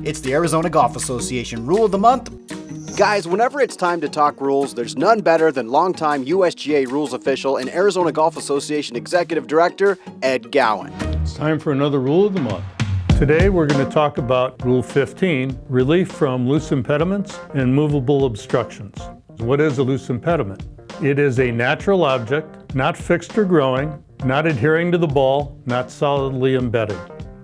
It's the Arizona Golf Association Rule of the Month. Guys, whenever it's time to talk rules, there's none better than longtime USGA rules official and Arizona Golf Association Executive Director, Ed Gowen. It's time for another Rule of the Month. Today we're going to talk about Rule 15, relief from loose impediments and movable obstructions. What is a loose impediment? It is a natural object, not fixed or growing, not adhering to the ball, not solidly embedded.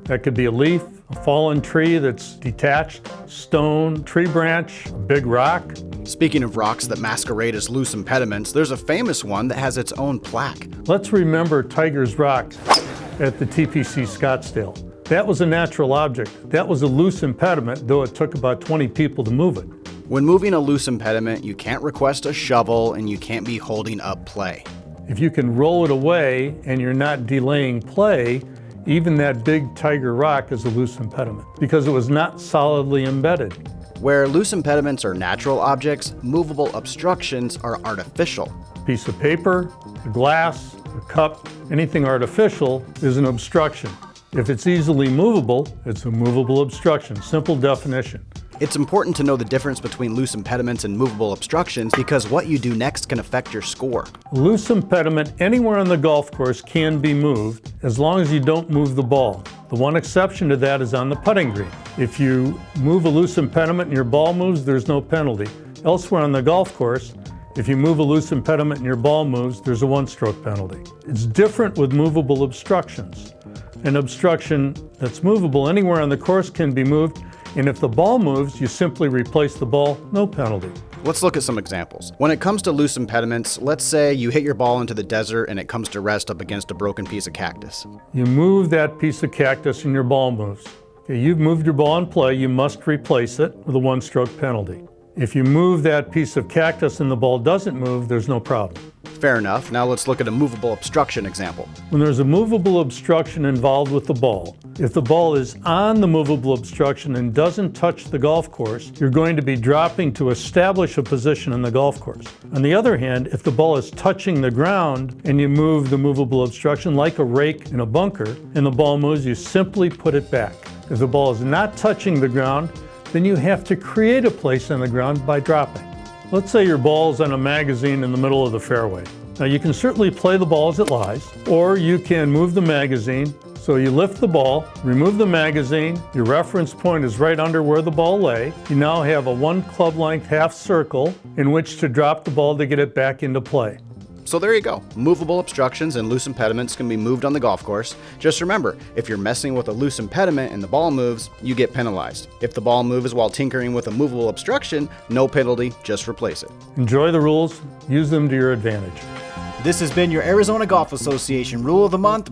That could be a leaf, a fallen tree that's detached, stone, tree branch, a big rock. Speaking of rocks that masquerade as loose impediments, there's a famous one that has its own plaque. Let's remember Tiger's Rock at the TPC Scottsdale. That was a natural object. That was a loose impediment, though it took about 20 people to move it. When moving a loose impediment, you can't request a shovel and you can't be holding up play. If you can roll it away and you're not delaying play, even that big Tiger Rock is a loose impediment because it was not solidly embedded. Where loose impediments are natural objects, movable obstructions are artificial. A piece of paper, a glass, a cup, anything artificial is an obstruction. If it's easily movable, it's a movable obstruction. Simple definition. It's important to know the difference between loose impediments and movable obstructions because what you do next can affect your score. A loose impediment anywhere on the golf course can be moved as long as you don't move the ball. The one exception to that is on the putting green. If you move a loose impediment and your ball moves, there's no penalty. Elsewhere on the golf course, if you move a loose impediment and your ball moves, there's a one-stroke penalty. It's different with movable obstructions. An obstruction that's movable anywhere on the course can be moved, and if the ball moves, you simply replace the ball, no penalty. Let's look at some examples. When it comes to loose impediments, let's say you hit your ball into the desert and it comes to rest up against a broken piece of cactus. You move that piece of cactus and your ball moves. Okay, you've moved your ball in play, you must replace it with a one-stroke penalty. If you move that piece of cactus and the ball doesn't move, there's no problem. Fair enough. Now let's look at a movable obstruction example. When there's a movable obstruction involved with the ball, if the ball is on the movable obstruction and doesn't touch the golf course, you're going to be dropping to establish a position in the golf course. On the other hand, if the ball is touching the ground and you move the movable obstruction like a rake in a bunker and the ball moves, you simply put it back. If the ball is not touching the ground, then you have to create a place on the ground by dropping. Let's say your ball's on a magazine in the middle of the fairway. Now you can certainly play the ball as it lies, or you can move the magazine. So you lift the ball, remove the magazine, your reference point is right under where the ball lay. You now have a 1 club length half circle in which to drop the ball to get it back into play. So there you go. Movable obstructions and loose impediments can be moved on the golf course. Just remember, if you're messing with a loose impediment and the ball moves, you get penalized. If the ball moves while tinkering with a movable obstruction, no penalty, just replace it. Enjoy the rules, use them to your advantage. This has been your Arizona Golf Association Rule of the Month.